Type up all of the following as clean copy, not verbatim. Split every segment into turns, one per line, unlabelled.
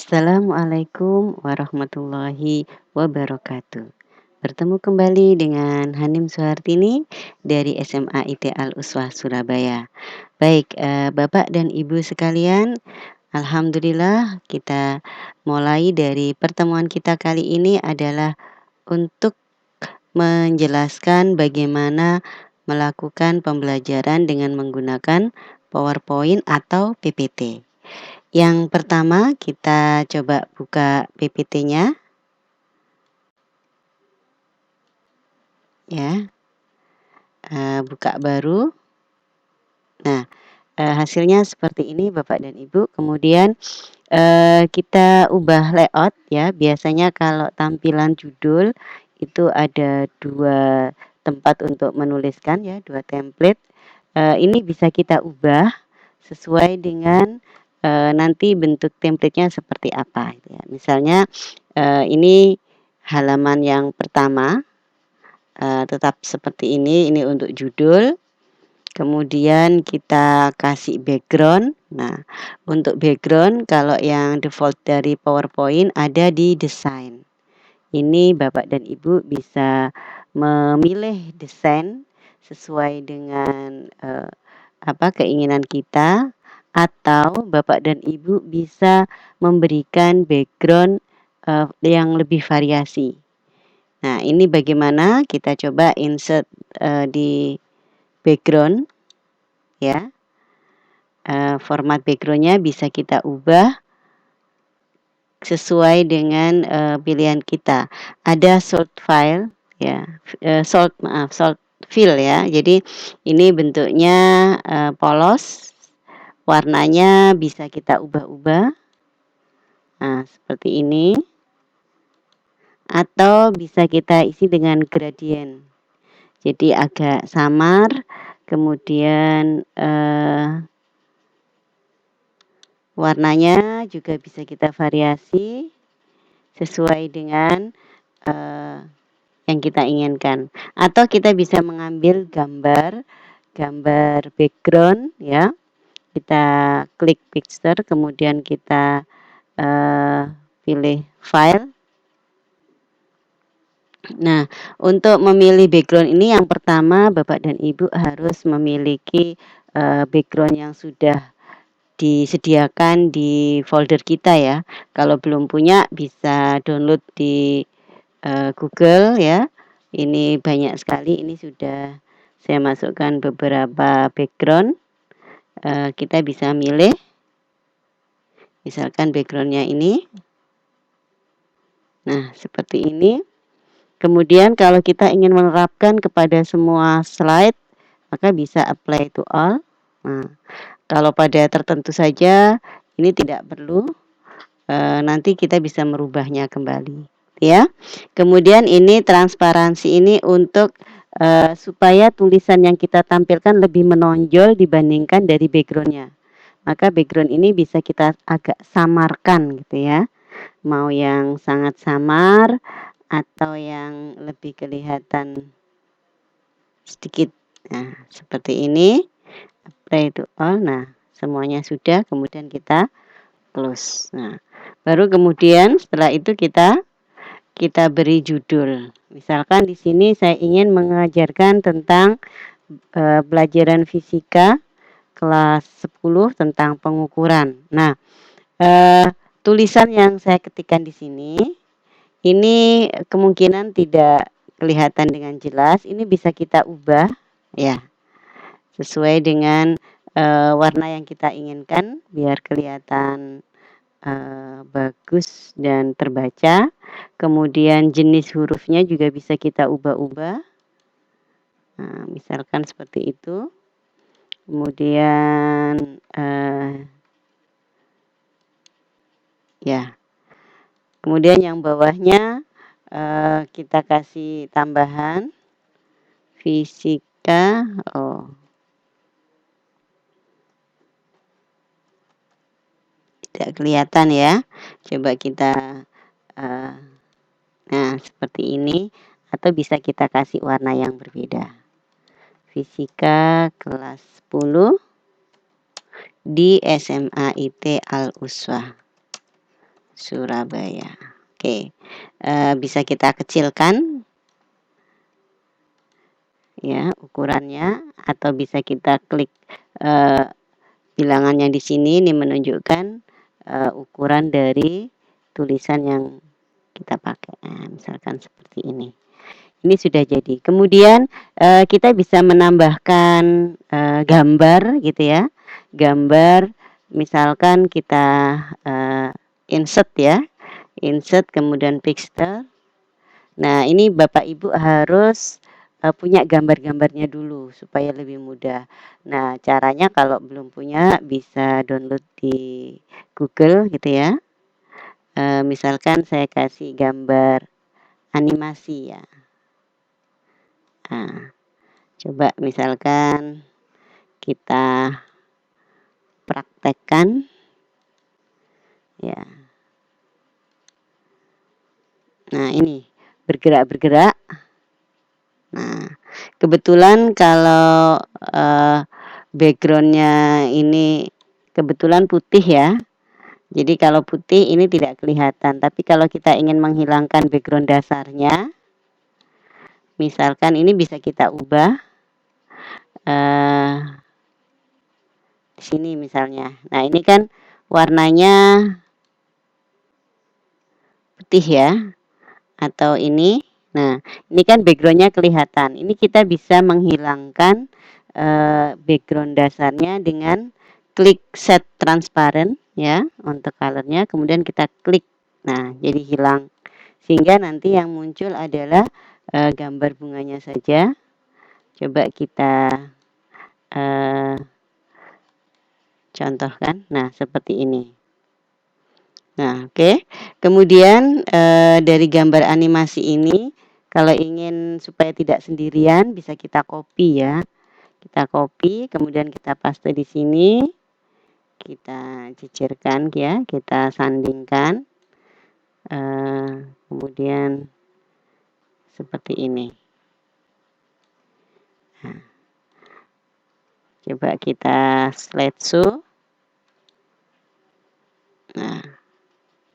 Assalamualaikum warahmatullahi wabarakatuh. Bertemu kembali dengan Hanim Suhartini dari SMA IT Al-Uswah Surabaya. Baik, Bapak dan Ibu sekalian, alhamdulillah kita mulai dari pertemuan kita kali ini adalah untuk menjelaskan bagaimana melakukan pembelajaran dengan menggunakan PowerPoint atau PPT. Yang pertama kita coba buka PPT-nya ya, buka baru. Nah, hasilnya seperti ini Bapak dan Ibu. Kemudian, kita ubah layout ya. Biasanya kalau tampilan judul itu ada 2 tempat untuk menuliskan ya, 2 template. Ini bisa kita ubah sesuai dengan, nanti bentuk template-nya seperti apa gitu ya. Misalnya, ini halaman yang pertama, tetap seperti ini untuk judul. Kemudian kita kasih background. Nah, untuk background kalau yang default dari PowerPoint ada di desain. Ini Bapak dan Ibu bisa memilih desain sesuai dengan, keinginan kita, atau Bapak dan Ibu bisa memberikan background, yang lebih variasi. Nah, ini bagaimana kita coba insert, di background ya. Format background-nya bisa kita ubah sesuai dengan, pilihan kita. Ada sort file ya, sort fill ya. Jadi ini bentuknya, polos, warnanya bisa kita ubah-ubah. Nah, seperti ini. Atau bisa kita isi dengan gradient. Jadi agak samar, kemudian, warnanya juga bisa kita variasi sesuai dengan, yang kita inginkan. Atau kita bisa mengambil gambar background ya. Kita klik picture, kemudian kita, pilih file. Nah, untuk memilih background ini yang pertama Bapak dan Ibu harus memiliki, background yang sudah disediakan di folder kita ya. Kalau belum punya bisa download di, Google ya. Ini banyak sekali, ini sudah saya masukkan beberapa background. Kita bisa milih, misalkan background-nya ini. Nah, seperti ini. Kemudian kalau kita ingin menerapkan kepada semua slide, maka bisa apply to all. Nah, kalau pada tertentu saja ini tidak perlu, nanti kita bisa merubahnya kembali ya. Kemudian ini transparansi ini untuk, supaya tulisan yang kita tampilkan lebih menonjol dibandingkan dari background-nya. Maka background ini bisa kita agak samarkan gitu ya. Mau yang sangat samar atau yang lebih kelihatan sedikit. Nah, seperti ini. Apply to all. Nah, semuanya sudah, kemudian kita close. Nah, baru kemudian setelah itu kita beri judul. Misalkan di sini saya ingin mengajarkan tentang, pelajaran fisika kelas 10 tentang pengukuran. Nah, tulisan yang saya ketikkan di sini, ini kemungkinan tidak kelihatan dengan jelas, ini bisa kita ubah ya, sesuai dengan, warna yang kita inginkan biar kelihatan, bagus dan terbaca. Kemudian jenis hurufnya juga bisa kita ubah-ubah. Nah, misalkan seperti itu. Kemudian, ya. Kemudian yang bawahnya, kita kasih tambahan fisika, tidak kelihatan ya. Coba kita, nah seperti ini, atau bisa kita kasih warna yang berbeda. Fisika kelas 10 di SMA IT Al-Uswah. Surabaya. Oke, bisa kita kecilkan ya ukurannya, atau bisa kita klik eee, bilangannya di sini. Ini menunjukkan ukuran dari tulisan yang kita pakai. Nah, misalkan seperti ini. Ini sudah jadi. Kemudian kita bisa menambahkan gambar gitu ya. Gambar misalkan kita insert ya, insert kemudian pixel. Nah, ini Bapak Ibu harus punya gambar-gambarnya dulu supaya lebih mudah. Nah, caranya kalau belum punya bisa download di Google gitu ya. Misalkan saya kasih gambar animasi ya. Nah, coba misalkan kita praktekkan ya. Nah, ini bergerak-bergerak. Nah, kebetulan kalau backgroundnya ini kebetulan putih ya. Jadi kalau putih ini tidak kelihatan, tapi kalau kita ingin menghilangkan background dasarnya, misalkan ini bisa kita ubah di sini misalnya. Nah, ini kan warnanya putih ya, atau ini. Nah, ini kan backgroundnya kelihatan. Ini kita bisa menghilangkan background dasarnya dengan klik set transparent ya untuk colornya. Kemudian kita klik. Nah, jadi hilang. Sehingga nanti yang muncul adalah gambar bunganya saja. Coba kita contohkan. Nah, seperti ini. Nah, oke. Kemudian dari gambar animasi ini, kalau ingin supaya tidak sendirian, bisa kita copy ya. Kita copy, kemudian kita paste di sini. Kita cicirkan ya, kita sandingkan. Kemudian seperti ini. Nah, coba kita slideshow. Nah,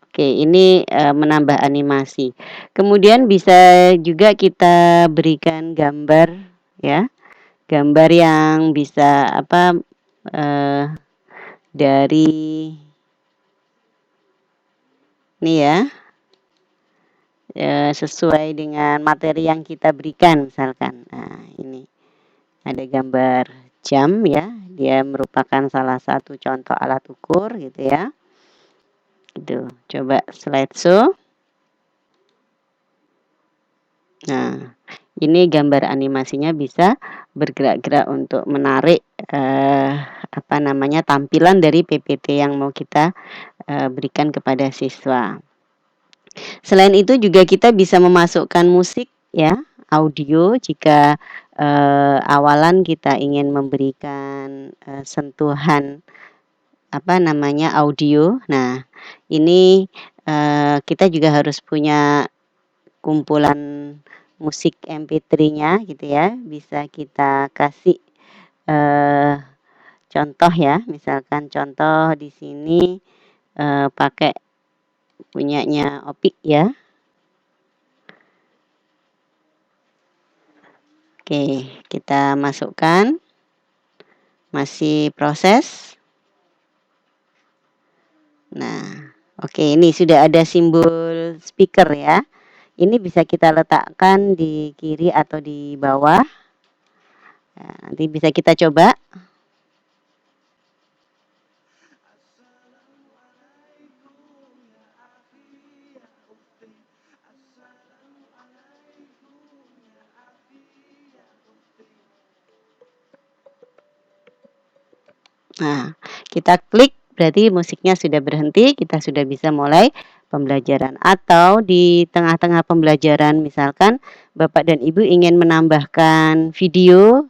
oke, ini menambah animasi. Kemudian bisa juga kita berikan gambar ya, gambar yang bisa dari ini ya, sesuai dengan materi yang kita berikan misalkan. Nah, ini ada gambar jam ya, dia merupakan salah satu contoh alat ukur gitu ya. Gitu. Coba slideshow. Nah, ini gambar animasinya bisa bergerak-gerak untuk menarik tampilan dari PPT yang mau kita berikan kepada siswa. Selain itu juga kita bisa memasukkan musik ya, audio jika awalan kita ingin memberikan sentuhan audio. Nah, ini kita juga harus punya kumpulan musik MP3-nya gitu ya, bisa kita kasih contoh ya, misalkan contoh di sini pakai punyanya Opik ya. Oke, kita masukkan. Masih proses. Nah, oke, ini sudah ada simbol speaker ya. Ini bisa kita letakkan di kiri atau di bawah. Nah, nanti bisa kita coba. Nah, kita klik berarti musiknya sudah berhenti, kita sudah bisa mulai pembelajaran. Atau di tengah-tengah pembelajaran misalkan Bapak dan Ibu ingin menambahkan video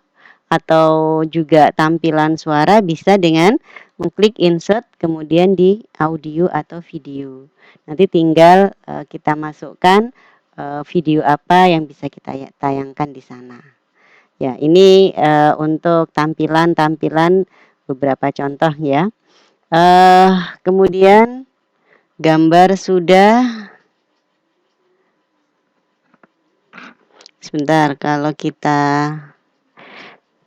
atau juga tampilan suara, bisa dengan mengklik insert kemudian di audio atau video. Nanti tinggal kita masukkan video apa yang bisa kita tayangkan di sana. Ya, ini untuk tampilan-tampilan beberapa contoh ya. Kemudian gambar sudah. Sebentar, kalau kita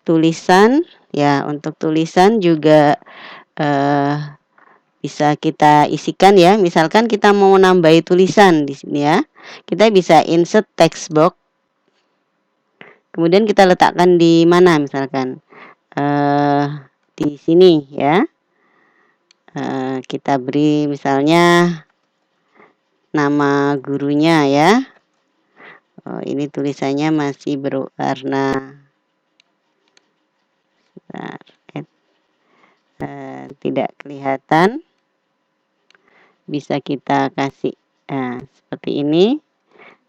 tulisan, ya untuk tulisan juga bisa kita isikan ya. Misalkan kita mau nambahi tulisan di sini ya. Kita bisa insert text box. Kemudian kita letakkan di mana misalkan di sini ya. Kita beri misalnya nama gurunya ya. Ini tulisannya masih berwarna tidak kelihatan. Bisa kita kasih seperti ini,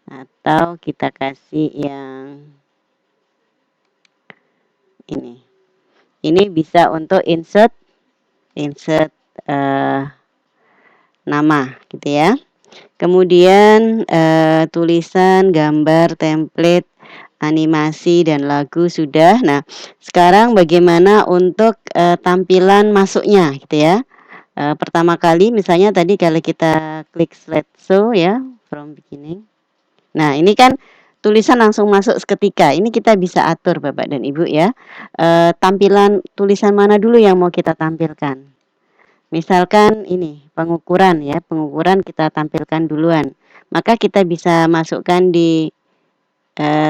atau kita kasih yang ini. Ini bisa untuk insert nama gitu ya. Kemudian tulisan, gambar, template, animasi dan lagu sudah. Nah, sekarang bagaimana untuk tampilan masuknya gitu ya. Pertama kali misalnya tadi kalau kita klik slideshow ya, from beginning. Nah, ini kan tulisan langsung masuk seketika. Ini kita bisa atur Bapak dan Ibu ya. Tampilan tulisan mana dulu yang mau kita tampilkan. Misalkan ini pengukuran ya, pengukuran kita tampilkan duluan. Maka kita bisa masukkan di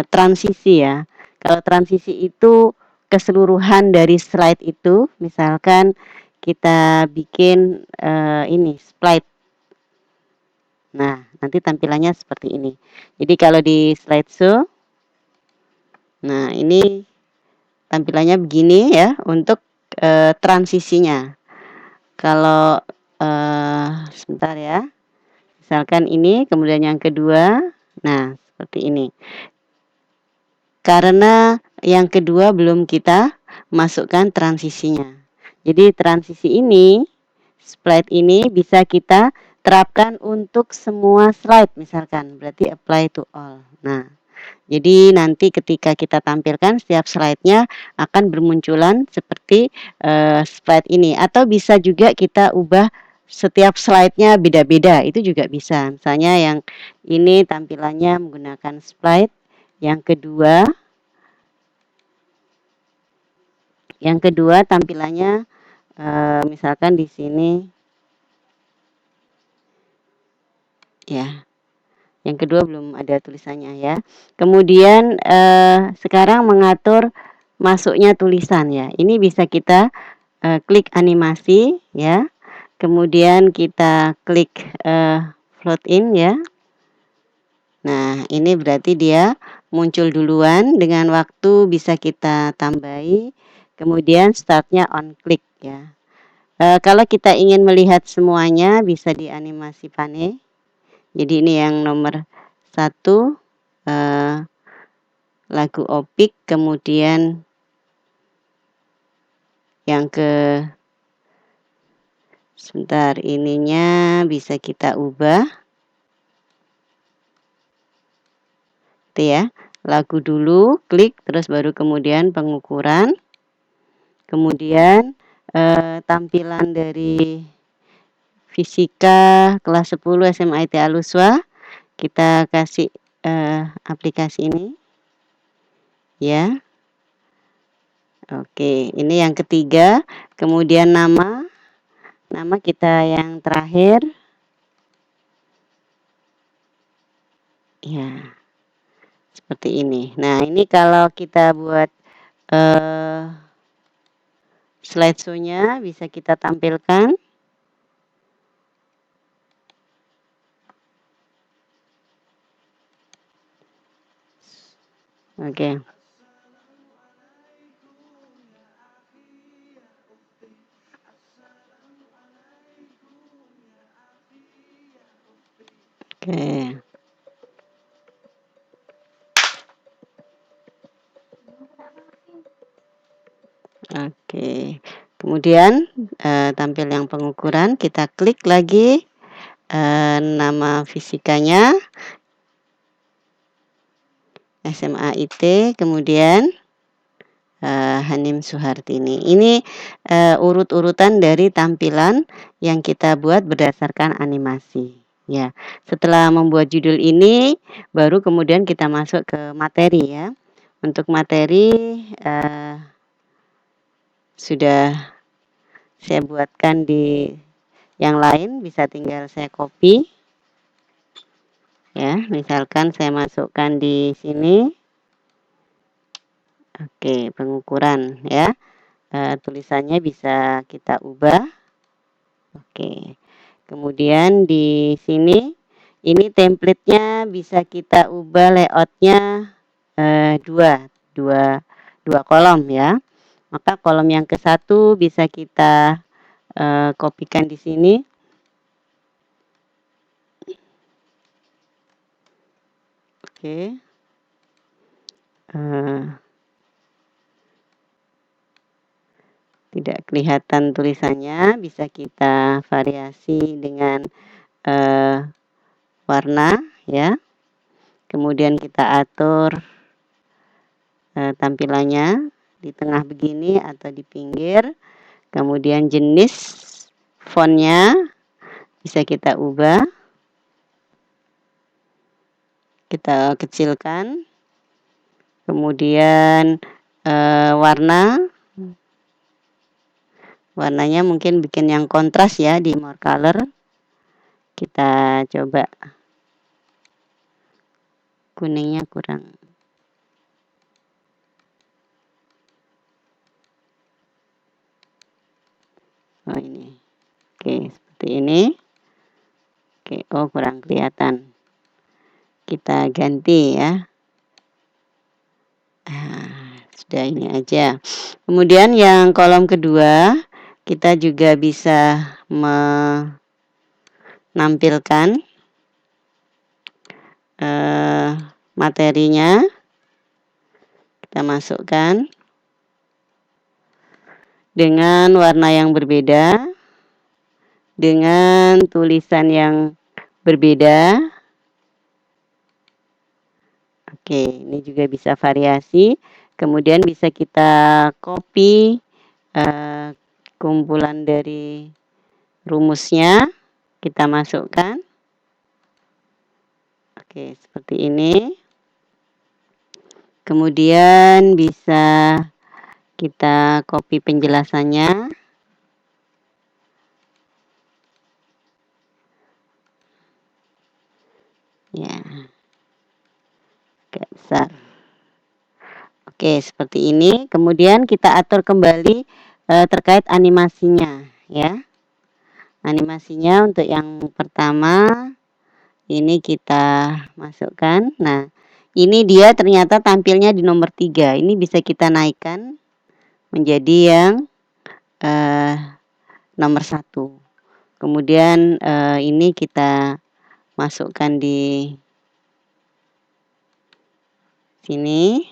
transisi ya. Kalau transisi itu keseluruhan dari slide itu, misalkan kita bikin ini slide. Nah, nanti tampilannya seperti ini. Jadi kalau di slideshow, nah ini tampilannya begini ya untuk transisinya. Kalau sebentar ya, misalkan ini, kemudian yang kedua, nah seperti ini. Karena yang kedua belum kita masukkan transisinya. Jadi transisi ini, slide ini bisa kita terapkan untuk semua slide misalkan, berarti apply to all. Nah, jadi nanti ketika kita tampilkan setiap slide-nya akan bermunculan seperti slide ini. Atau bisa juga kita ubah setiap slide-nya beda-beda, itu juga bisa. Misalnya yang ini tampilannya menggunakan slide, yang kedua tampilannya misalkan di sini ya. Yang kedua belum ada tulisannya ya. Kemudian sekarang mengatur masuknya tulisan ya. Ini bisa kita klik animasi ya. Kemudian kita klik float in ya. Nah, ini berarti dia muncul duluan, dengan waktu bisa kita tambahi. Kemudian startnya on click ya. Kalau kita ingin melihat semuanya bisa di animasi pane. Jadi ini yang nomor 1 lagu Opik, kemudian yang sebentar ininya bisa kita ubah. Itu ya. Lagu dulu, klik terus baru kemudian pengukuran. Kemudian tampilan dari fisika kelas 10 SMA IT Aluswa, kita kasih aplikasi ini ya. Oke, ini yang ketiga. Kemudian nama kita yang terakhir ya, seperti ini. Nah, ini kalau kita buat slideshow-nya bisa kita tampilkan. Oke. Oke. Oke. Kemudian tampil yang pengukuran, kita klik lagi nama fisikanya SMA IT, kemudian Hanim Suhartini. Ini, urut-urutan dari tampilan yang kita buat berdasarkan animasi, ya. Setelah membuat judul ini, baru kemudian kita masuk ke materi ya. Untuk materi, sudah saya buatkan di yang lain, bisa tinggal saya copy. Ya, misalkan saya masukkan di sini. Oke, pengukuran ya. Tulisannya bisa kita ubah. Oke. Kemudian di sini ini template-nya bisa kita ubah layout-nya dua kolom ya. Maka kolom yang ke-1 bisa kita kopikan di sini. Oke. Tidak kelihatan tulisannya, bisa kita variasi dengan warna ya. Kemudian kita atur tampilannya di tengah begini atau di pinggir. Kemudian jenis fontnya bisa kita ubah. Kita kecilkan. Kemudian warnanya mungkin bikin yang kontras ya di more color. Kita coba kuningnya kurang. Oh ini. Oke, seperti ini. Oke, oh kurang kelihatan. Kita ganti ya. Sudah ini aja. Kemudian yang kolom kedua, kita juga bisa menampilkan materinya. Kita masukkan dengan warna yang berbeda, dengan tulisan yang berbeda. Oke, ini juga bisa variasi. Kemudian bisa kita copy kumpulan dari rumusnya, kita masukkan. Oke, seperti ini. Kemudian bisa kita copy penjelasannya. Ya. Agak besar. Oke, seperti ini. Kemudian kita atur kembali terkait animasinya, ya. Animasinya untuk yang pertama ini kita masukkan. Nah, ini dia ternyata tampilnya di nomor 3. Ini bisa kita naikkan menjadi yang nomor 1. Kemudian ini kita masukkan di sini.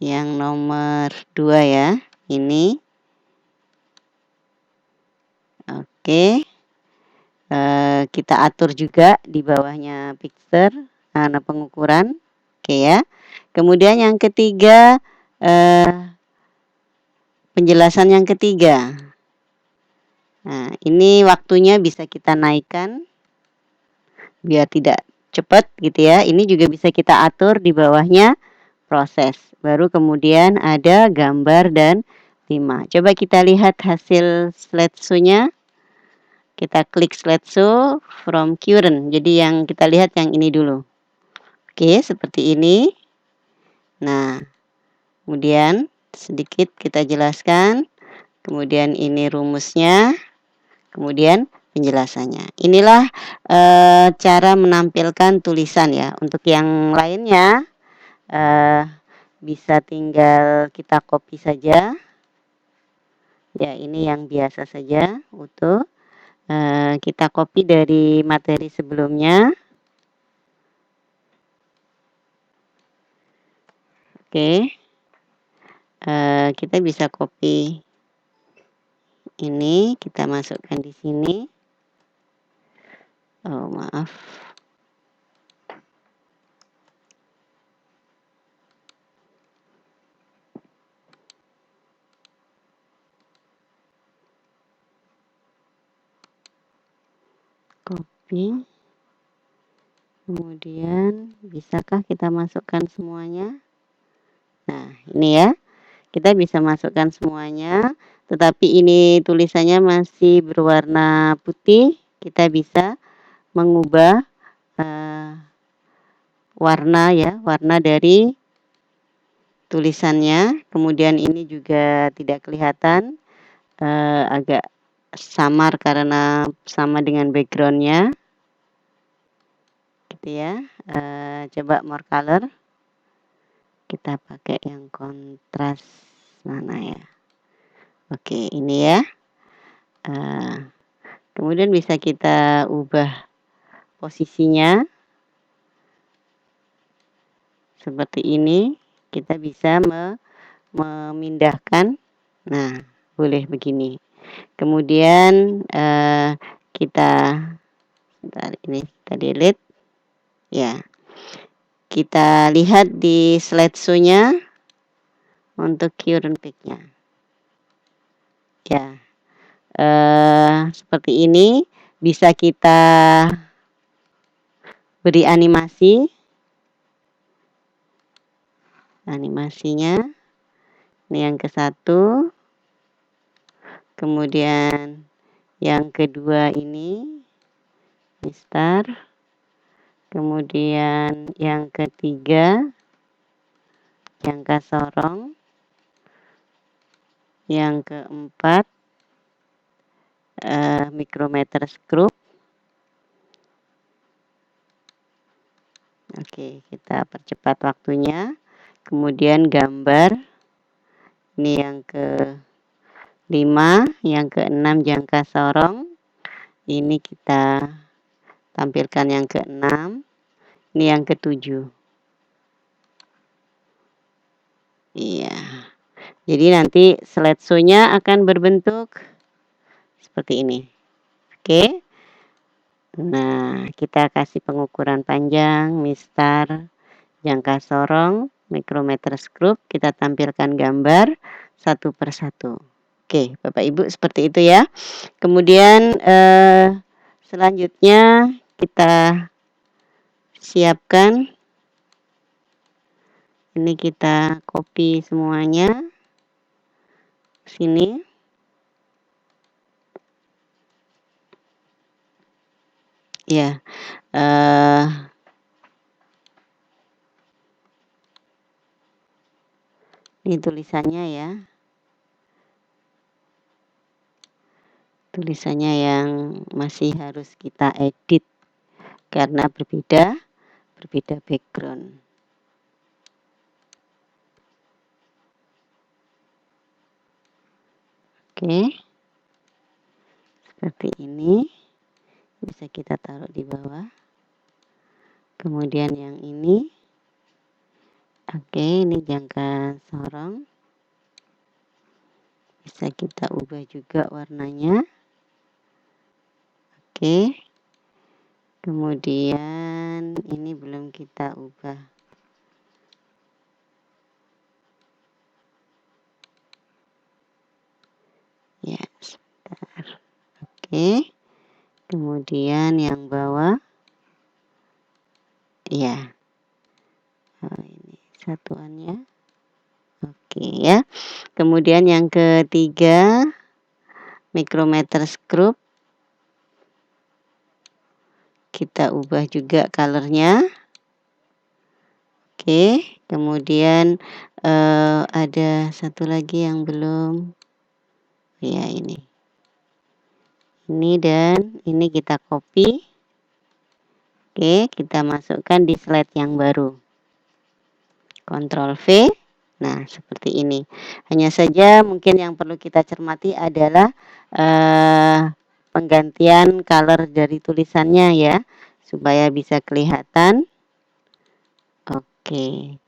Yang nomor 2 ya, ini. Oke. Kita atur juga di bawahnya picture, pengukuran. Oke ya. Kemudian yang ketiga, penjelasan yang ketiga. Nah, ini waktunya bisa kita naikkan biar tidak cepat gitu ya. Ini juga bisa kita atur di bawahnya proses. Baru kemudian ada gambar dan 5. Coba kita lihat hasil slideshow-nya. Kita klik slideshow from current. Jadi yang kita lihat yang ini dulu. Oke, seperti ini. Nah, kemudian sedikit kita jelaskan. Kemudian ini rumusnya. Kemudian penjelasannya. Inilah cara menampilkan tulisan ya. Untuk yang lainnya bisa tinggal kita copy saja. Ya, ini yang biasa saja utuh. Kita copy dari materi sebelumnya. Oke. Kita bisa copy ini, kita masukkan di sini. Oh, maaf. copy. Kemudian bisakah kita masukkan semuanya? Nah, ini ya. Kita bisa masukkan semuanya, tetapi ini tulisannya masih berwarna putih. Kita bisa mengubah warna ya, warna dari tulisannya. Kemudian ini juga tidak kelihatan, agak samar karena sama dengan backgroundnya. Gitu ya. Coba more color. Kita pakai yang kontras mana ya? Oke, ini ya. Kemudian bisa kita ubah posisinya seperti ini. Kita bisa memindahkan. Nah, boleh begini. Kemudian kita ini kita delete. Ya. Kita lihat di slideshow-nya untuk current peak-nya. Ya. Seperti ini bisa kita beri animasi. Animasinya ini yang ke-1, kemudian yang kedua ini star, kemudian yang ketiga jangka sorong, yang keempat micrometer screw. Oke, kita percepat waktunya. Kemudian gambar ini yang ke-5, yang ke-6 jangka sorong. Ini kita tampilkan yang ke-6, ini yang ke-7. Iya. Jadi nanti slideshow-nya akan berbentuk seperti ini. Oke. Nah, kita kasih pengukuran panjang, mistar, jangka sorong, micrometer screw, kita tampilkan gambar satu persatu. Oke, Bapak Ibu seperti itu ya. Kemudian selanjutnya kita siapkan. Ini kita copy semuanya. Sini. Ya. Ini tulisannya ya. Tulisannya yang masih harus kita edit karena berbeda background. Oke. Seperti ini. Bisa kita taruh di bawah. Kemudian yang ini. Oke, ini jangka sorong. Bisa kita ubah juga warnanya. Oke. Kemudian ini belum kita ubah. Ya, sebentar. Oke. Kemudian yang bawah. Ya. Oh, ini satuannya. Oke ya. Kemudian yang ketiga, micrometer screw. Kita ubah juga colornya. Oke, kemudian ada satu lagi yang belum. Ya, ini. Ini dan ini kita copy. Oke, kita masukkan di slide yang baru. Ctrl V. Nah, seperti ini. Hanya saja mungkin yang perlu kita cermati adalah penggantian color dari tulisannya ya, supaya bisa kelihatan. Oke.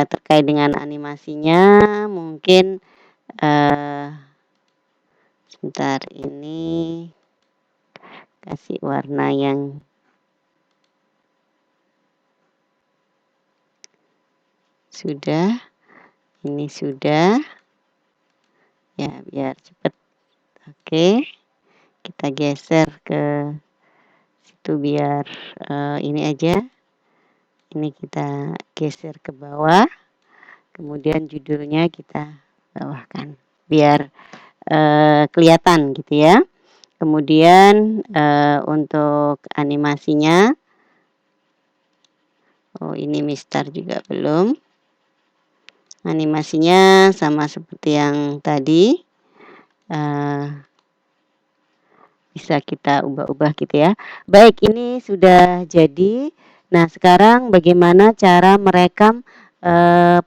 Terkait dengan animasinya mungkin sebentar, ini kasih warna yang sudah, ini sudah ya, biar cepat. Oke, kita geser ke Itu biar, ini aja, ini kita geser ke bawah, kemudian judulnya kita bawahkan, biar, kelihatan gitu ya. Kemudian, untuk animasinya oh ini mistar juga belum. Animasinya sama seperti yang tadi, eee, bisa kita ubah-ubah gitu ya. Baik, ini sudah jadi. Nah, sekarang bagaimana cara merekam,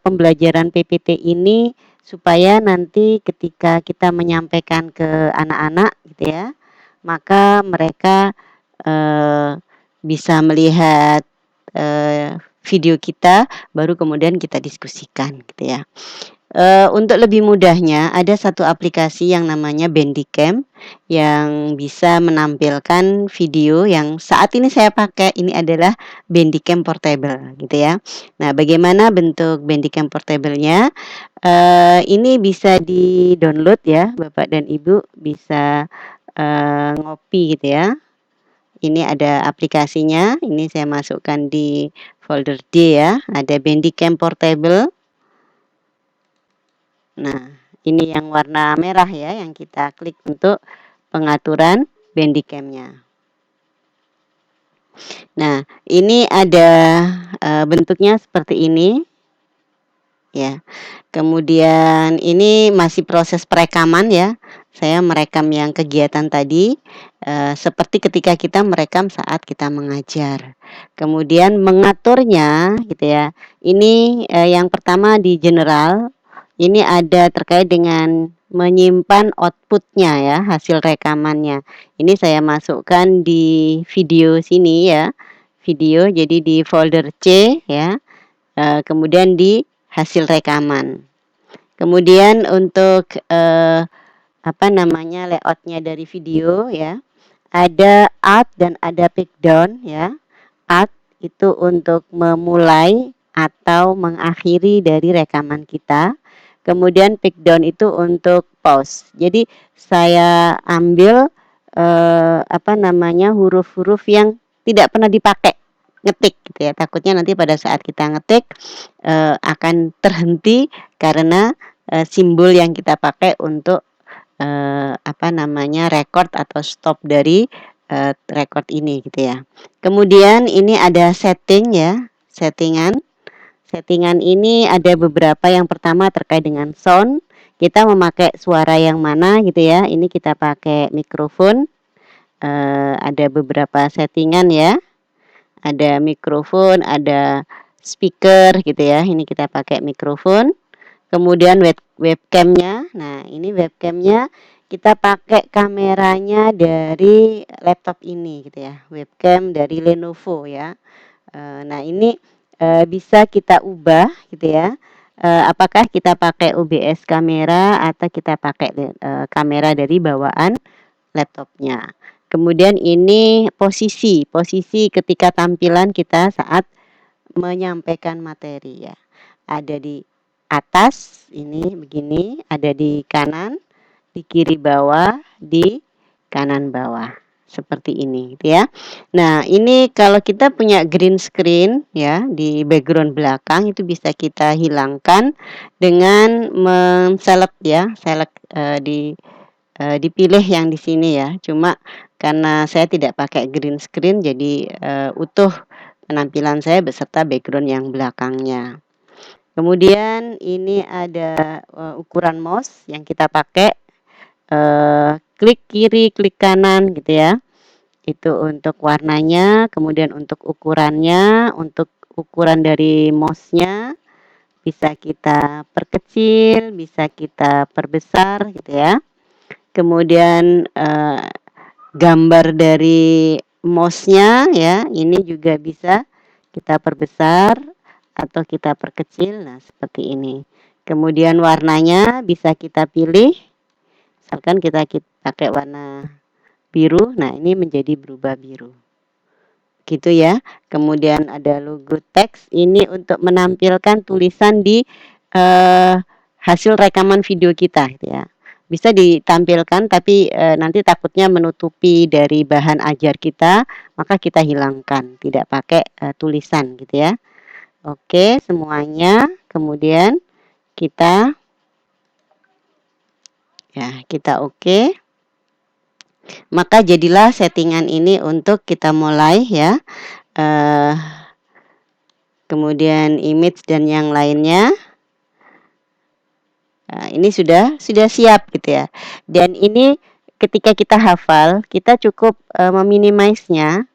pembelajaran PPT ini supaya nanti ketika kita menyampaikan ke anak-anak gitu ya, maka mereka, bisa melihat, video kita, baru kemudian kita diskusikan gitu ya. Untuk lebih mudahnya ada satu aplikasi yang namanya Bandicam yang bisa menampilkan video yang saat ini saya pakai ini adalah Bandicam Portable gitu ya. Nah, bagaimana bentuk Bandicam Portable-nya? Ini bisa di-download ya, Bapak dan Ibu bisa, ngopi gitu ya. Ini ada aplikasinya, ini saya masukkan di folder D ya, ada Bandicam Portable. Nah, ini yang warna merah ya, yang kita klik untuk pengaturan Bandicam-nya. Nah, ini ada, bentuknya seperti ini, ya. Kemudian ini masih proses perekaman ya, saya merekam yang kegiatan tadi, seperti ketika kita merekam saat kita mengajar. Kemudian mengaturnya gitu ya, ini, yang pertama di general, ini ada terkait dengan menyimpan output-nya ya, hasil rekamannya. Ini saya masukkan di video sini ya, video jadi di folder C ya, kemudian di hasil rekaman. Kemudian untuk, apa namanya, layout-nya dari video ya, ada Alt dan ada Pick Down ya. Alt itu untuk memulai atau mengakhiri dari rekaman kita. Kemudian Pick Down itu untuk pause. Jadi saya ambil, apa namanya, huruf-huruf yang tidak pernah dipakai, ngetik gitu ya. Takutnya nanti pada saat kita ngetik, akan terhenti karena, simbol yang kita pakai untuk, apa namanya, record atau stop dari, record ini gitu ya. Kemudian ini ada setting ya, settingan. Settingan ini ada beberapa, yang pertama terkait dengan sound, kita memakai suara yang mana gitu ya, ini kita pakai mikrofon, ada beberapa settingan ya, ada mikrofon, ada speaker gitu ya, ini kita pakai mikrofon. Kemudian webcam-nya, nah ini webcam-nya kita pakai kameranya dari laptop ini gitu ya, webcam dari Lenovo ya. Nah ini, bisa kita ubah gitu ya, apakah kita pakai OBS kamera atau kita pakai, kamera dari bawaan laptopnya. Kemudian ini posisi ketika tampilan kita saat menyampaikan materi ya. Ada di atas ini begini, ada di kanan, di kiri bawah, di kanan bawah. Seperti ini gitu ya. Nah, ini kalau kita punya green screen ya di background belakang itu bisa kita hilangkan dengan select ya, dipilih yang di sini ya. Cuma karena saya tidak pakai green screen jadi, utuh penampilan saya beserta background yang belakangnya. Kemudian ini ada, ukuran mouse yang kita pakai, klik kiri, klik kanan gitu ya. Itu untuk warnanya, kemudian untuk ukurannya, untuk ukuran dari mouse-nya bisa kita perkecil, bisa kita perbesar gitu ya. Kemudian, gambar dari mouse-nya ya, ini juga bisa kita perbesar atau kita perkecil, nah seperti ini. Kemudian warnanya bisa kita pilih, misalkan kita pakai warna biru, nah ini menjadi berubah biru. Gitu ya. Kemudian ada logo teks, ini untuk menampilkan tulisan di, hasil rekaman video kita gitu ya. Bisa ditampilkan tapi, nanti takutnya menutupi dari bahan ajar kita, maka kita hilangkan, tidak pakai, tulisan gitu ya. Oke semuanya, kemudian kita kita oke. Maka jadilah settingan ini untuk kita mulai ya, kemudian image dan yang lainnya. Nah, ini sudah siap gitu ya. Dan ini ketika kita hafal, kita cukup, meminimize-nya,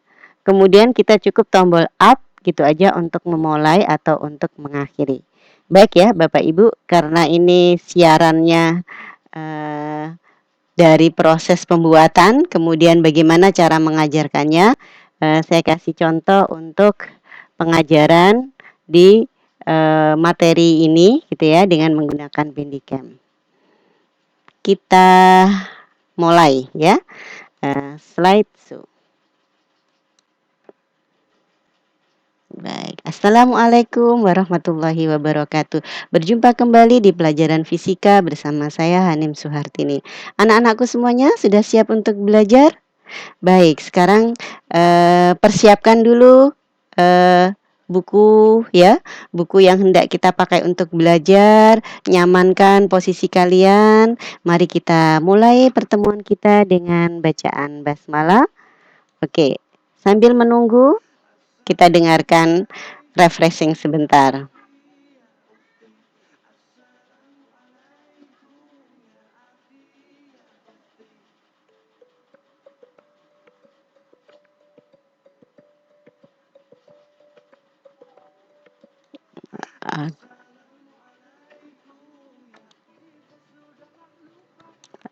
kemudian kita cukup tombol Up gitu aja untuk memulai atau untuk mengakhiri. Baik ya Bapak Ibu, karena ini siarannya, dari proses pembuatan, kemudian bagaimana cara mengajarkannya, saya kasih contoh untuk pengajaran di, materi ini gitu ya dengan menggunakan Handycam. Kita mulai ya, slideshow. Baik, Assalamualaikum warahmatullahi wabarakatuh. Berjumpa kembali di pelajaran fisika bersama saya Hanim Suhartini. Anak-anakku semuanya sudah siap untuk belajar? Baik, sekarang, persiapkan dulu, buku ya, buku yang hendak kita pakai untuk belajar, nyamankan posisi kalian. Mari kita mulai pertemuan kita dengan bacaan basmalah. Oke, sambil menunggu kita dengarkan refreshing sebentar.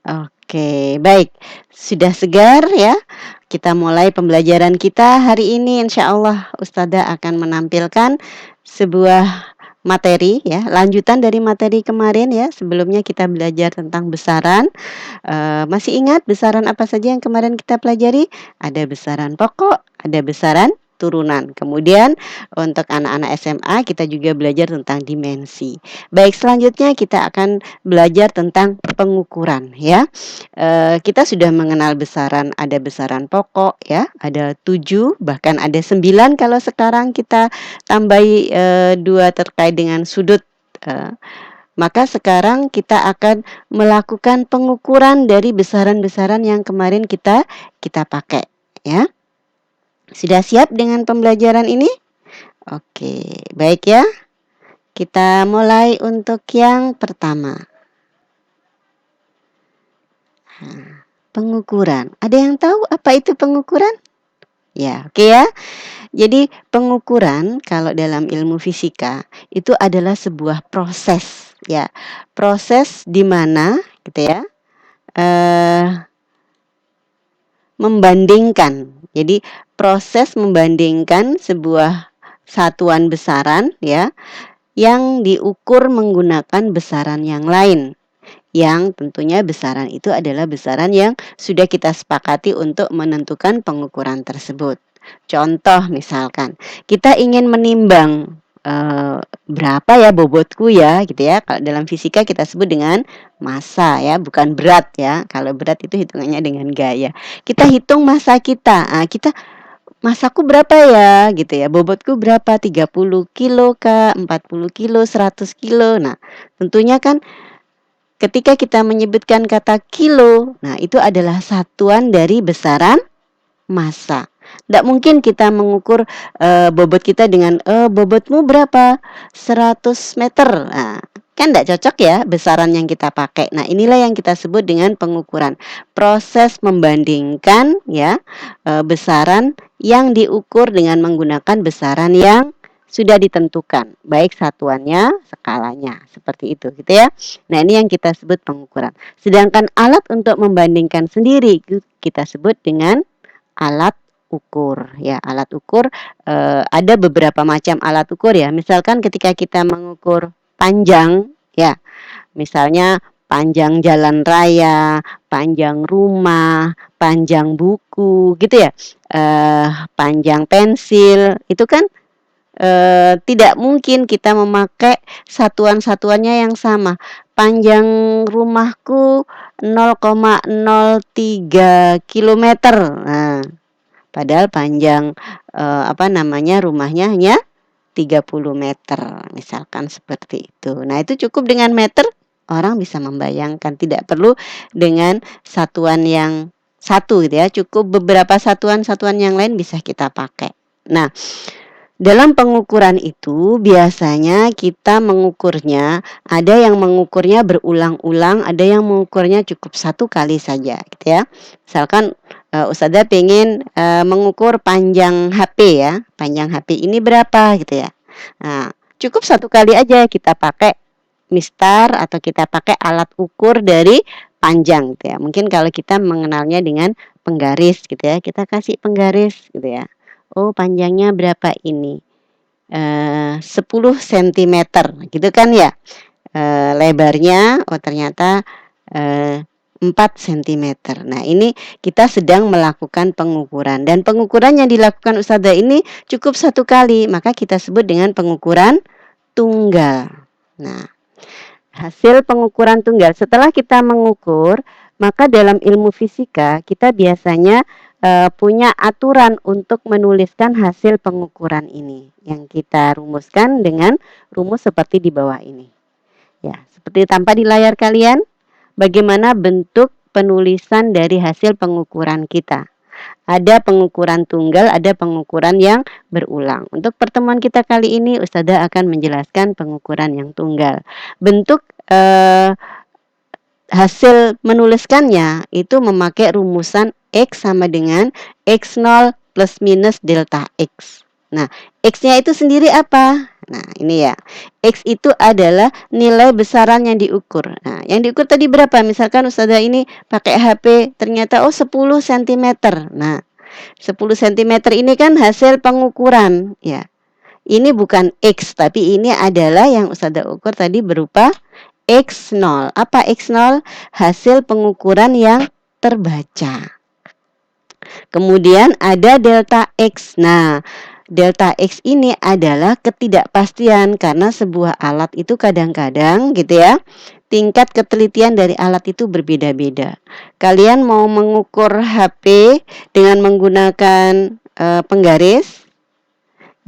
Oke, baik. Sudah segar ya? Kita mulai pembelajaran kita hari ini. Insya Allah Ustazah akan menampilkan sebuah materi ya, lanjutan dari materi kemarin ya. Sebelumnya kita belajar tentang besaran. Masih ingat besaran apa saja yang kemarin kita pelajari? Ada besaran pokok, ada besaran turunan. Kemudian untuk anak-anak SMA kita juga belajar tentang dimensi. Baik, selanjutnya kita akan belajar tentang pengukuran ya. Kita sudah mengenal besaran, ada besaran pokok ya, ada 7 bahkan ada 9 kalau sekarang kita tambahi 2 terkait dengan sudut. Maka sekarang kita akan melakukan pengukuran dari besaran-besaran yang kemarin kita pakai ya. Sudah siap dengan pembelajaran ini? Oke, baik ya. Kita mulai untuk yang pertama. Pengukuran. Ada yang tahu apa itu pengukuran? Ya, oke ya. Jadi pengukuran kalau dalam ilmu fisika itu adalah sebuah proses ya. Proses di mana gitu ya. Membandingkan. Jadi proses membandingkan sebuah satuan besaran ya yang diukur menggunakan besaran yang lain. Yang tentunya besaran itu adalah besaran yang sudah kita sepakati untuk menentukan pengukuran tersebut. Contoh misalkan, kita ingin menimbang berapa ya bobotku ya gitu ya. Kalau dalam fisika kita sebut dengan massa ya, bukan berat ya. Kalau berat itu hitungannya dengan gaya. Kita hitung massa kita. Kita masaku berapa ya gitu ya, bobotku berapa, 30 kilo kah, 40 kilo, 100 kilo. Nah, tentunya kan ketika kita menyebutkan kata kilo, nah itu adalah satuan dari besaran massa. Tidak mungkin kita mengukur bobot kita dengan bobotmu berapa? 100 meter. Nah, kan tidak cocok ya besaran yang kita pakai. Nah, inilah yang kita sebut dengan pengukuran. Proses membandingkan ya besaran yang diukur dengan menggunakan besaran yang sudah ditentukan, baik satuannya, skalanya, seperti itu gitu ya. Nah, ini yang kita sebut pengukuran. Sedangkan alat untuk membandingkan sendiri kita sebut dengan alat ukur ya. Alat ukur ada beberapa macam alat ukur ya. Misalkan ketika kita mengukur panjang ya, misalnya panjang jalan raya, panjang rumah, panjang buku gitu ya, panjang pensil, itu kan tidak mungkin kita memakai satuan-satuannya yang sama. Panjang rumahku 0,03 kilometer. Nah, padahal panjang rumahnya hanya 30 meter, misalkan seperti itu. Nah, itu cukup dengan meter, orang bisa membayangkan, tidak perlu dengan satuan yang satu gitu ya, cukup beberapa satuan-satuan yang lain bisa kita pakai. Nah, dalam pengukuran itu biasanya kita mengukurnya, ada yang mengukurnya berulang-ulang, ada yang mengukurnya cukup satu kali saja gitu ya. Misalkan Ustazah pengen mengukur panjang HP ya, panjang HP ini berapa gitu ya. Nah, cukup satu kali aja kita pakai mistar atau kita pakai alat ukur dari panjang gitu ya. Mungkin kalau kita mengenalnya dengan penggaris gitu ya, kita kasih penggaris gitu ya. Oh, panjangnya berapa ini? 10 sentimeter gitu kan ya. Lebarnya ternyata 4 sentimeter. Nah, ini kita sedang melakukan pengukuran dan pengukuran yang dilakukan Ustazah ini cukup satu kali, maka kita sebut dengan pengukuran tunggal. Nah, hasil pengukuran tunggal setelah kita mengukur, maka dalam ilmu fisika kita biasanya punya aturan untuk menuliskan hasil pengukuran ini yang kita rumuskan dengan rumus seperti di bawah ini. Ya, seperti tampak di layar kalian, bagaimana bentuk penulisan dari hasil pengukuran kita. Ada pengukuran tunggal, ada pengukuran yang berulang. Untuk pertemuan kita kali ini, Ustazah akan menjelaskan pengukuran yang tunggal. Bentuk hasil menuliskannya itu memakai rumusan X sama dengan X0 plus minus delta X. Nah, X-nya itu sendiri apa? Nah, ini ya. X itu adalah nilai besaran yang diukur. Nah, yang diukur tadi berapa? Misalkan Ustazah ini pakai HP ternyata 10 cm. Nah, 10 cm ini kan hasil pengukuran ya. Ini bukan X, tapi ini adalah yang Ustazah ukur tadi berupa X0. Apa X0? Hasil pengukuran yang terbaca. Kemudian ada delta X. Nah, delta X ini adalah ketidakpastian karena sebuah alat itu kadang-kadang gitu ya, tingkat ketelitian dari alat itu berbeda-beda. Kalian mau mengukur HP dengan menggunakan penggaris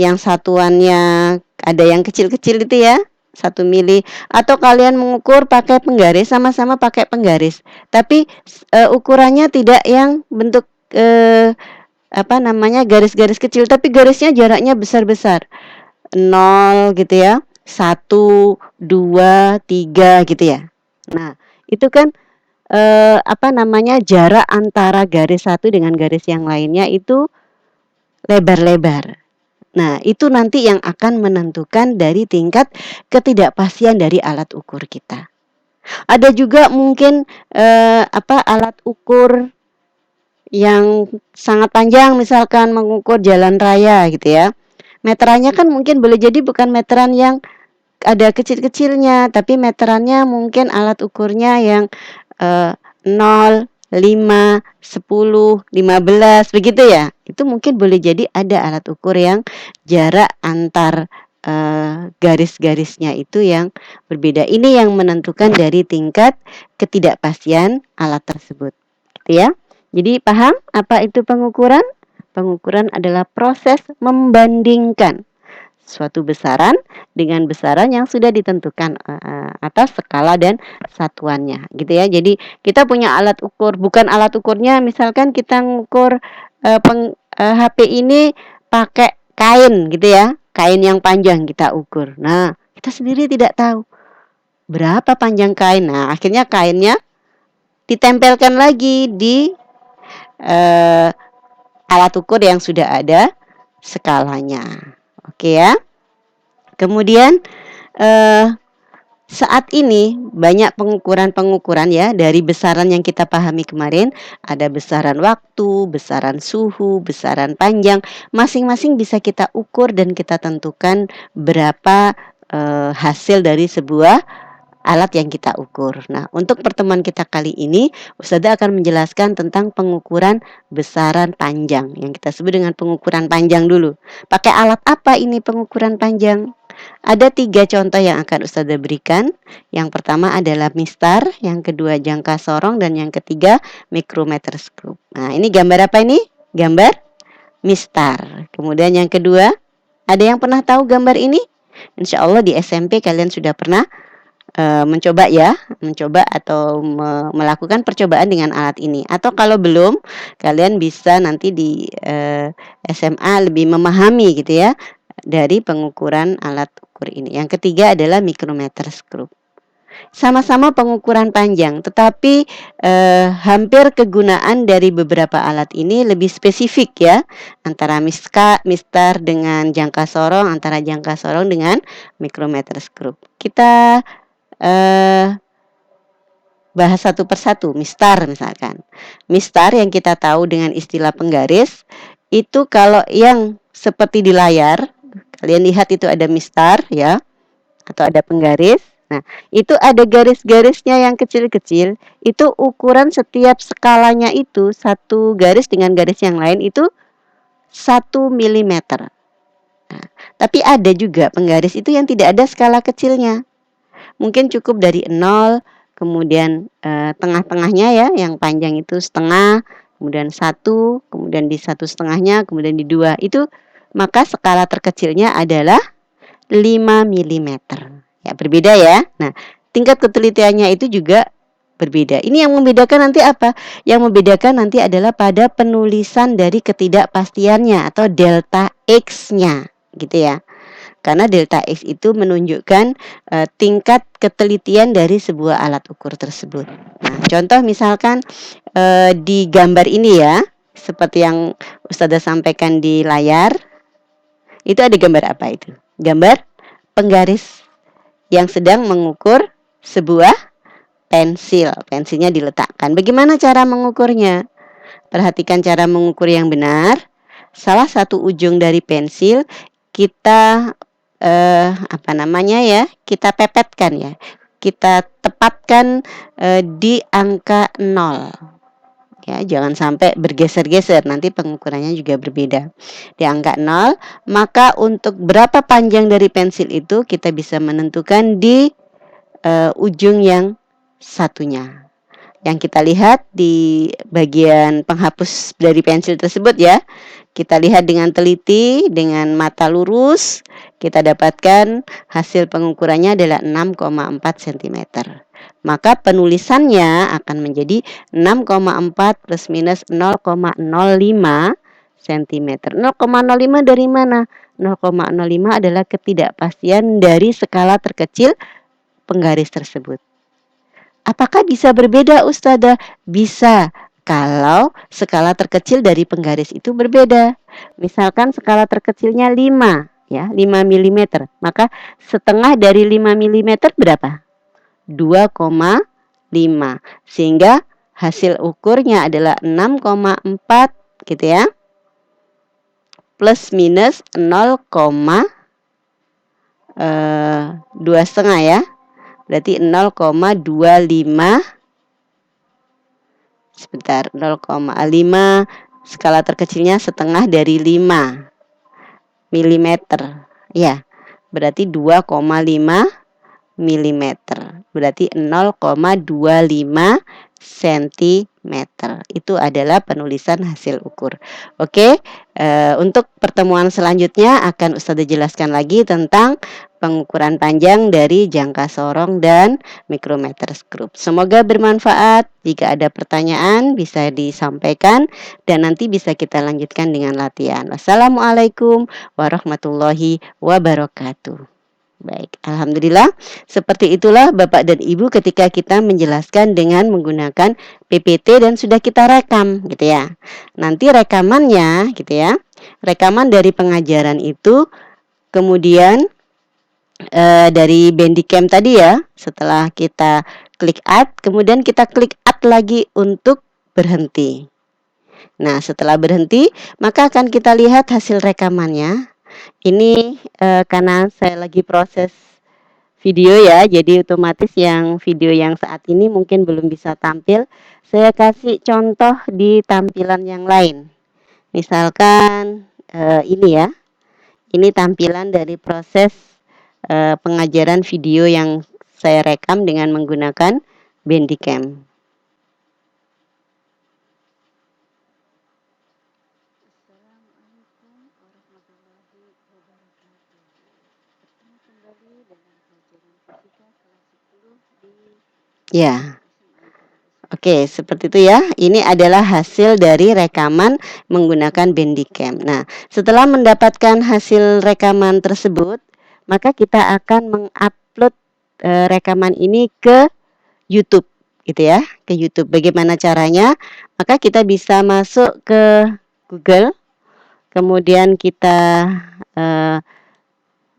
yang satuannya ada yang kecil-kecil itu ya, 1 mili, atau kalian mengukur pakai penggaris, sama-sama pakai penggaris, tapi ukurannya tidak yang bentuk garis-garis kecil, tapi garisnya jaraknya besar-besar, 0 gitu ya, 1, 2, 3 gitu ya. Nah, itu kan jarak antara garis satu dengan garis yang lainnya itu lebar-lebar. Nah, itu nanti yang akan menentukan dari tingkat ketidakpastian dari alat ukur kita. Ada juga mungkin alat ukur yang sangat panjang, misalkan mengukur jalan raya gitu ya. Meterannya kan mungkin boleh jadi bukan meteran yang ada kecil-kecilnya, tapi meterannya mungkin alat ukurnya yang 0, 5, 10, 15 begitu ya. Itu mungkin boleh jadi ada alat ukur yang jarak antar garis-garisnya itu yang berbeda. Ini yang menentukan dari tingkat ketidakpastian alat tersebut. Gitu ya. Jadi paham apa itu pengukuran? Pengukuran adalah proses membandingkan suatu besaran dengan besaran yang sudah ditentukan atas skala dan satuannya gitu ya. Jadi kita punya alat ukur, bukan alat ukurnya misalkan kita ngukur HP ini pakai kain gitu ya, kain yang panjang kita ukur. Nah, kita sendiri tidak tahu berapa panjang kain. Nah, akhirnya kainnya ditempelkan lagi di alat ukur yang sudah ada skalanya. Oke ya. Kemudian saat ini banyak pengukuran-pengukuran ya dari besaran yang kita pahami kemarin. Ada besaran waktu, besaran suhu, besaran panjang. Masing-masing bisa kita ukur dan kita tentukan berapa hasil dari sebuah alat yang kita ukur. Nah, untuk pertemuan kita kali ini, Ustazah akan menjelaskan tentang pengukuran besaran panjang yang kita sebut dengan pengukuran panjang dulu. Pakai alat apa ini pengukuran panjang? Ada 3 contoh yang akan Ustazah berikan. Yang pertama adalah mistar, yang kedua jangka sorong, dan yang ketiga micrometer scope. Nah, ini gambar apa ini? Gambar mistar. Kemudian yang kedua, ada yang pernah tahu gambar ini? Insya Allah di SMP kalian sudah pernah mencoba atau melakukan percobaan dengan alat ini. Atau kalau belum, kalian bisa nanti di SMA lebih memahami gitu ya dari pengukuran alat ukur ini. Yang ketiga adalah micrometer scope. Sama-sama pengukuran panjang, tetapi hampir kegunaan dari beberapa alat ini lebih spesifik ya, antara mistar dengan jangka sorong, antara jangka sorong dengan micrometer scope. Kita bahas satu persatu. Mistar misalkan. Mistar yang kita tahu dengan istilah penggaris, itu kalau yang seperti di layar, kalian lihat itu ada mistar ya, atau ada penggaris. Nah, itu ada garis-garisnya yang kecil-kecil. Itu ukuran setiap skalanya itu, satu garis dengan garis yang lain itu 1 milimeter. Nah, tapi ada juga penggaris itu yang tidak ada skala kecilnya. Mungkin cukup dari 0, kemudian tengah-tengahnya ya, yang panjang itu setengah, kemudian 1, kemudian di 1,5-nya, kemudian di 2. Itu maka skala terkecilnya adalah 5 milimeter. Ya, berbeda ya. Nah, tingkat ketelitiannya itu juga berbeda. Ini yang membedakan nanti apa? Yang membedakan nanti adalah pada penulisan dari ketidakpastiannya atau delta X-nya, gitu ya. Karena delta X itu menunjukkan tingkat ketelitian dari sebuah alat ukur tersebut. Nah, contoh misalkan di gambar ini ya, seperti yang Ustazah sampaikan di layar, itu ada gambar apa itu? Gambar penggaris yang sedang mengukur sebuah pensil. Pensilnya diletakkan. Bagaimana cara mengukurnya? Perhatikan cara mengukur yang benar. Salah satu ujung dari pensil kita kita pepetkan ya. Kita tepatkan di angka 0. Ya, jangan sampai bergeser-geser, nanti pengukurannya juga berbeda. Di angka 0, maka untuk berapa panjang dari pensil itu kita bisa menentukan di ujung yang satunya. Yang kita lihat di bagian penghapus dari pensil tersebut ya. Kita lihat dengan teliti, dengan mata lurus, kita dapatkan hasil pengukurannya adalah 6,4 cm. Maka penulisannya akan menjadi 6,4 plus minus 0,05 cm. 0,05 dari mana? 0,05 adalah ketidakpastian dari skala terkecil penggaris tersebut. Apakah bisa berbeda Ustazah? Bisa, kalau skala terkecil dari penggaris itu berbeda. Misalkan skala terkecilnya 5, ya, 5 mm. Maka setengah dari 5 mm berapa? 2,5. Sehingga hasil ukurnya adalah 6,4 gitu ya. Plus minus 2,5 ya. Berarti 0,25 sebentar 0,5 skala terkecilnya setengah dari 5 mm ya, berarti 2,5 mm, berarti 0,25 cm. Itu adalah penulisan hasil ukur. Oke, untuk pertemuan selanjutnya akan Ustazah jelaskan lagi tentang pengukuran panjang dari jangka sorong dan micrometer scope. Semoga bermanfaat. Jika ada pertanyaan bisa disampaikan dan nanti bisa kita lanjutkan dengan latihan. Wassalamualaikum warahmatullahi wabarakatuh. Baik, alhamdulillah. Seperti itulah Bapak dan Ibu ketika kita menjelaskan dengan menggunakan PPT dan sudah kita rekam gitu ya. Nanti rekamannya gitu ya. Rekaman dari pengajaran itu kemudian dari Bandicam tadi ya, setelah kita klik add, kemudian kita klik add lagi untuk berhenti. Nah, setelah berhenti, maka akan kita lihat hasil rekamannya. Ini karena saya lagi proses video ya, jadi otomatis yang video yang saat ini mungkin belum bisa tampil. Saya kasih contoh di tampilan yang lain. Misalkan ini ya, ini tampilan dari proses pengajaran video yang saya rekam dengan menggunakan Bandicam. Ya. Oke, seperti itu ya. Ini adalah hasil dari rekaman menggunakan Bandicam. Nah, setelah mendapatkan hasil rekaman tersebut, maka kita akan mengupload rekaman ini ke YouTube, gitu ya, ke YouTube. Bagaimana caranya? Maka kita bisa masuk ke Google, kemudian kita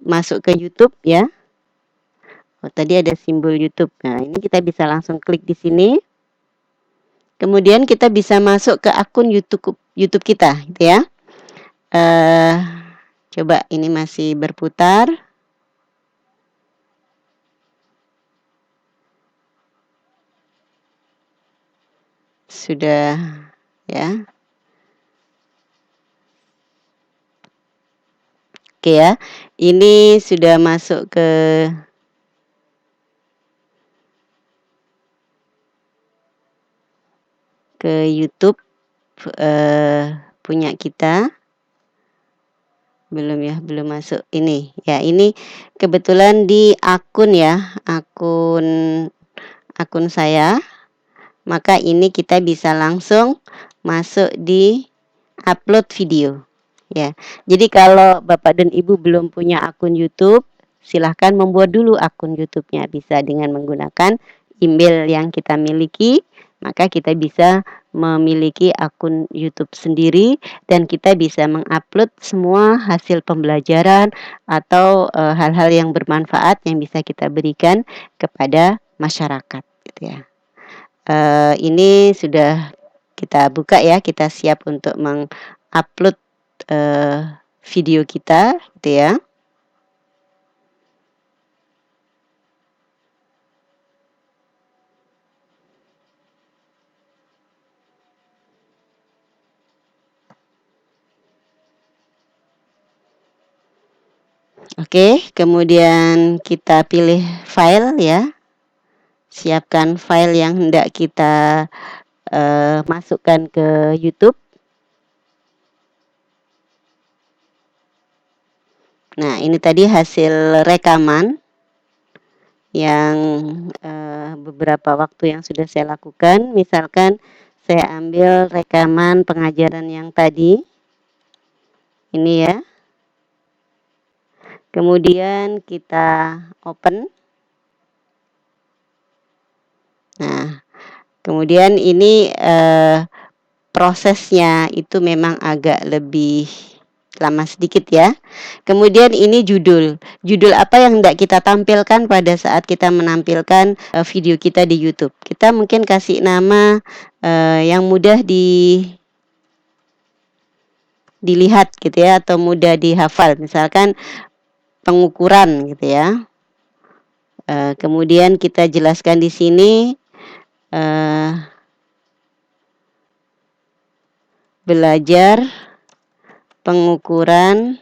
masuk ke YouTube ya. Oh, tadi ada simbol YouTube. Nah, ini kita bisa langsung klik di sini. Kemudian kita bisa masuk ke akun YouTube kita, gitu ya. Coba ini masih berputar. Sudah ya. Oke ya. Ini sudah masuk ke YouTube punya kita. Belum ya, belum masuk ini. Ya, ini kebetulan di akun ya, akun saya. Maka ini kita bisa langsung masuk di upload video. Ya. Jadi kalau Bapak dan Ibu belum punya akun YouTube, silahkan membuat dulu akun YouTube-nya. Bisa dengan menggunakan email yang kita miliki, maka kita bisa memiliki akun YouTube sendiri dan kita bisa mengupload semua hasil pembelajaran atau hal-hal yang bermanfaat yang bisa kita berikan kepada masyarakat, gitu ya. Ini sudah kita buka ya, kita siap untuk mengupload video kita, gitu ya. Oke, kemudian kita pilih file ya. Siapkan file yang hendak kita masukkan ke YouTube. Nah, ini tadi hasil rekaman yang beberapa waktu yang sudah saya lakukan. Misalkan saya ambil rekaman pengajaran yang tadi. Ini ya. Kemudian kita open. Nah, kemudian ini prosesnya itu memang agak lebih lama sedikit ya. Kemudian ini judul apa yang hendak kita tampilkan pada saat kita menampilkan video kita di YouTube. Kita mungkin kasih nama yang mudah dilihat gitu ya, atau mudah dihafal, misalkan pengukuran gitu ya. Kemudian kita jelaskan di sini belajar pengukuran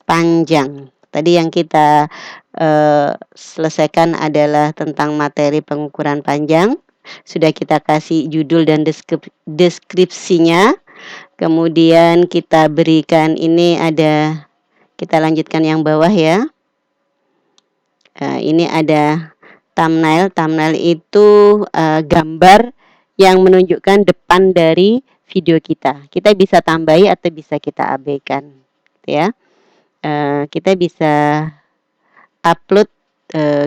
panjang. Tadi yang kita selesaikan adalah tentang materi pengukuran panjang. Sudah kita kasih judul dan deskripsinya. Kemudian kita berikan ini ada, kita lanjutkan yang bawah ya. Ini ada thumbnail. Thumbnail itu gambar yang menunjukkan depan dari video kita. Kita bisa tambahi atau bisa kita abaikan, ya. Kita bisa upload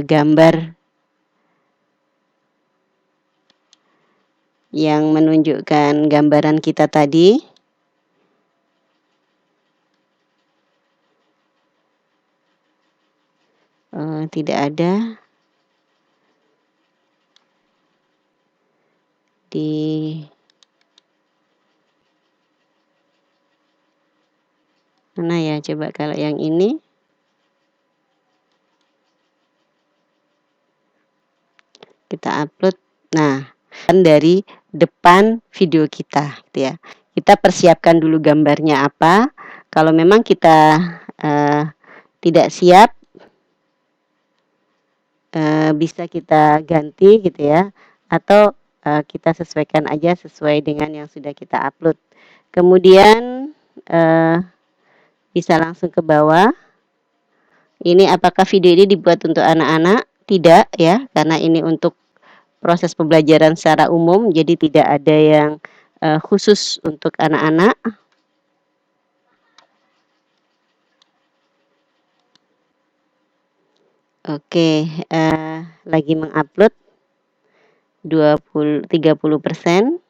gambar yang menunjukkan gambaran kita tadi. Tidak ada di mana ya, coba kalau yang ini. Kita upload. Nah, dari depan video kita, gitu ya. Kita persiapkan dulu gambarnya apa. Kalau memang kita tidak siap, bisa kita ganti gitu ya, atau kita sesuaikan aja sesuai dengan yang sudah kita upload. Kemudian bisa langsung ke bawah. Ini apakah video ini dibuat untuk anak-anak? Tidak ya, karena ini untuk proses pembelajaran secara umum, jadi tidak ada yang khusus untuk anak-anak. Oke, lagi mengupload 30%.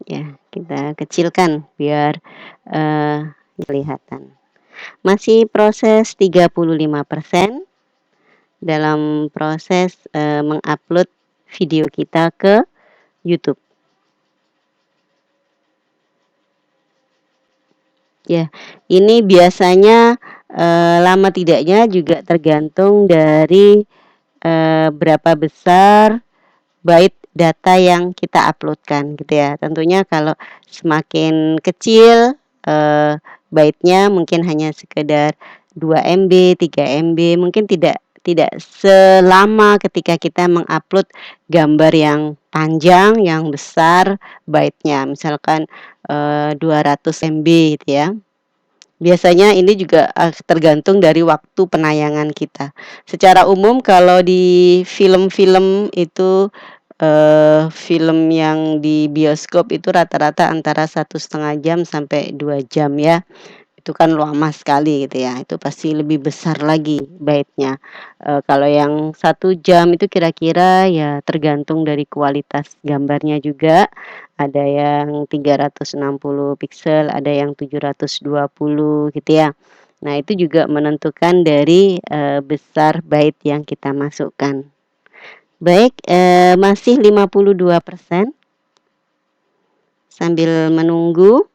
Ya, kita kecilkan biar kelihatan. Masih proses 35% dalam proses mengupload video kita ke YouTube. Ya, ini biasanya lama tidaknya juga tergantung dari berapa besar byte data yang kita uploadkan gitu ya. Tentunya kalau semakin kecil byte-nya mungkin hanya sekedar 2 MB, 3 MB, mungkin tidak selama ketika kita mengupload gambar yang panjang, yang besar byte-nya, misalkan 200 MB gitu ya. Biasanya ini juga tergantung dari waktu penayangan kita. Secara umum kalau di film-film itu film yang di bioskop itu rata-rata antara 1,5 jam sampai 2 jam ya. Itu kan lama sekali gitu ya, itu pasti lebih besar lagi byte-nya. Kalau yang 1 jam itu kira-kira ya tergantung dari kualitas gambarnya juga, ada yang 360 piksel, ada yang 720 gitu ya. Nah itu juga menentukan dari besar byte yang kita masukkan. Baik, masih 52%. Sambil menunggu.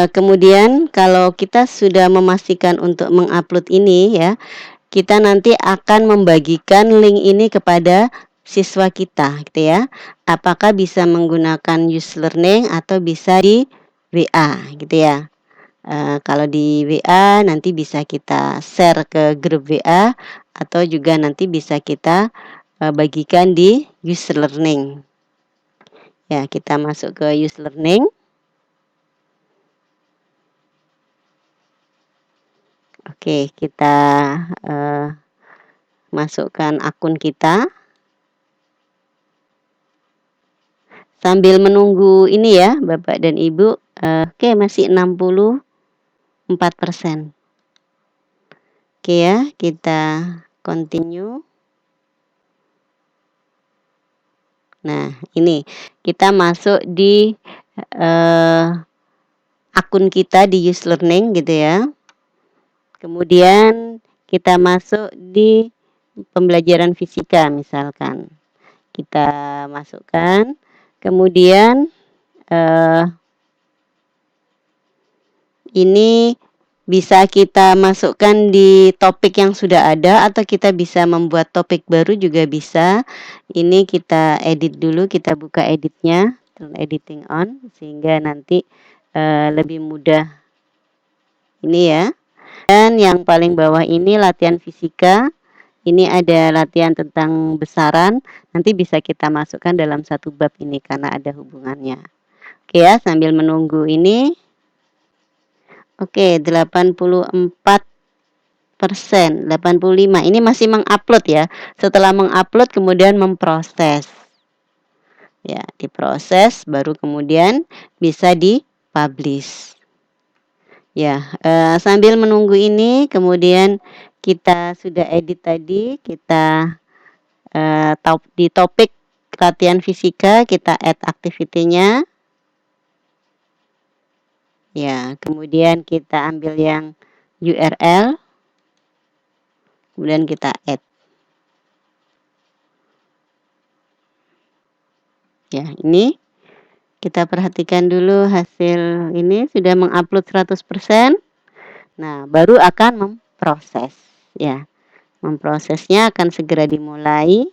Kemudian kalau kita sudah memastikan untuk mengupload ini ya, kita nanti akan membagikan link ini kepada siswa kita gitu ya. Apakah bisa menggunakan Userlearning atau bisa di WA gitu ya. Kalau di WA nanti bisa kita share ke grup WA atau juga nanti bisa kita bagikan di Userlearning. Ya, kita masuk ke Userlearning. Oke, kita masukkan akun kita. Sambil menunggu ini ya, Bapak dan Ibu. Oke, masih 64%. Oke ya, kita continue. Nah, ini kita masuk di akun kita di Userlearning gitu ya. Kemudian kita masuk di pembelajaran fisika misalkan. Kita masukkan, kemudian ini bisa kita masukkan di topik yang sudah ada atau kita bisa membuat topik baru juga bisa. Ini kita edit dulu, kita buka editnya, editing on, sehingga nanti lebih mudah. Ini ya. Dan yang paling bawah ini latihan fisika. Ini ada latihan tentang besaran, nanti bisa kita masukkan dalam satu bab ini karena ada hubungannya. Oke ya, sambil menunggu ini. Oke, 84%, 85. Ini masih mengupload ya. Setelah mengupload kemudian memproses. Ya, diproses baru kemudian bisa dipublish. Ya, sambil menunggu ini kemudian kita sudah edit tadi, kita di topik latihan fisika kita add activity-nya. Ya, kemudian kita ambil yang URL. Kemudian kita add. Ya, ini kita perhatikan dulu hasil ini sudah mengupload 100%. Nah, baru akan proses ya. Memprosesnya akan segera dimulai.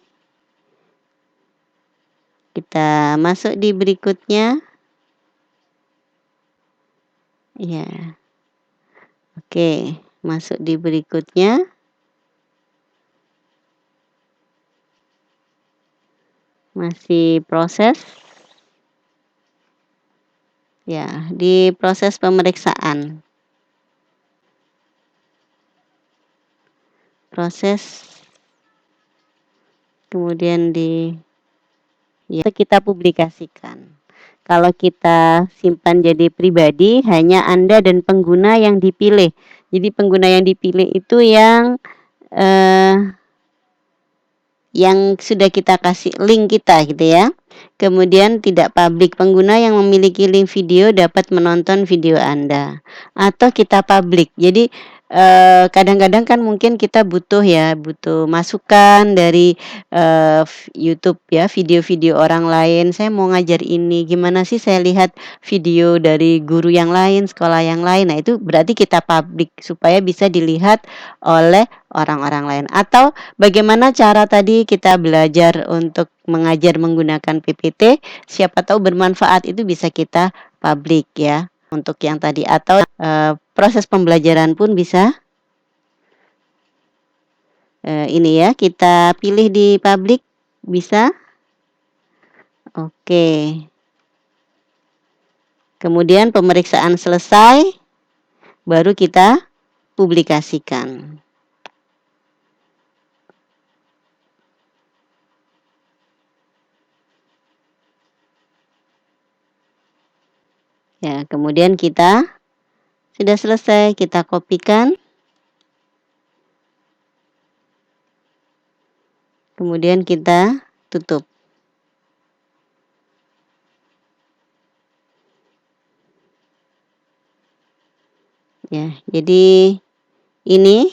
Kita masuk di berikutnya. Ya. Oke, masuk di berikutnya. Masih proses. Ya, di proses pemeriksaan. Proses. Kemudian ya, kita publikasikan. Kalau kita simpan jadi pribadi, hanya Anda dan pengguna yang dipilih. Jadi pengguna yang dipilih itu yang sudah kita kasih link kita gitu ya. Kemudian tidak publik, pengguna yang memiliki link video dapat menonton video Anda. Atau kita publik. Jadi kadang-kadang kan mungkin kita butuh masukan dari YouTube ya, video-video orang lain. Saya mau ngajar ini, gimana sih saya lihat video dari guru yang lain, sekolah yang lain. Nah, itu berarti kita publik supaya bisa dilihat oleh orang-orang lain. Atau bagaimana cara tadi kita belajar untuk mengajar menggunakan PPT, siapa tahu bermanfaat, itu bisa kita publik ya. Untuk yang tadi, atau proses pembelajaran pun bisa ini ya, kita pilih di publik, bisa. Oke. Kemudian pemeriksaan selesai, baru kita publikasikan. Ya, kemudian kita sudah selesai, kita kopikan. Kemudian kita tutup. Ya, jadi ini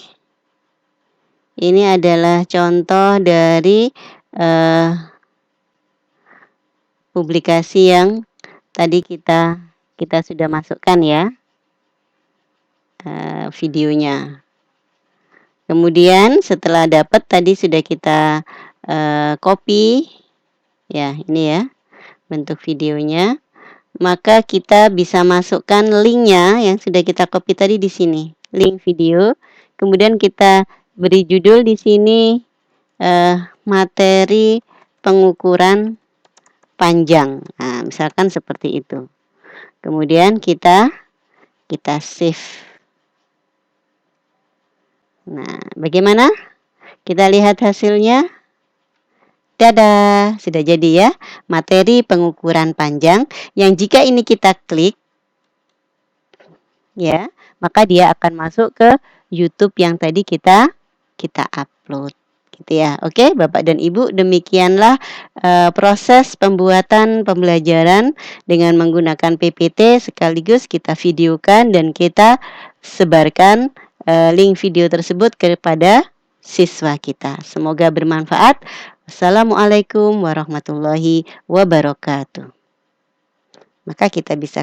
adalah contoh dari publikasi yang tadi kita sudah masukkan ya, videonya. Kemudian setelah dapat tadi sudah kita copy ya, ini ya bentuk videonya, maka kita bisa masukkan linknya yang sudah kita copy tadi di sini, link video. Kemudian kita beri judul di sini materi pengukuran panjang. Nah, misalkan seperti itu. Kemudian kita save. Nah, bagaimana? Kita lihat hasilnya. Dadah, sudah jadi ya, materi pengukuran panjang yang jika ini kita klik ya, maka dia akan masuk ke YouTube yang tadi kita upload gitu ya. Oke, Bapak dan Ibu, demikianlah proses pembuatan pembelajaran dengan menggunakan PPT, sekaligus kita videokan dan kita sebarkan link video tersebut kepada siswa kita. Semoga bermanfaat. Assalamualaikum warahmatullahi wabarakatuh. Maka kita bisa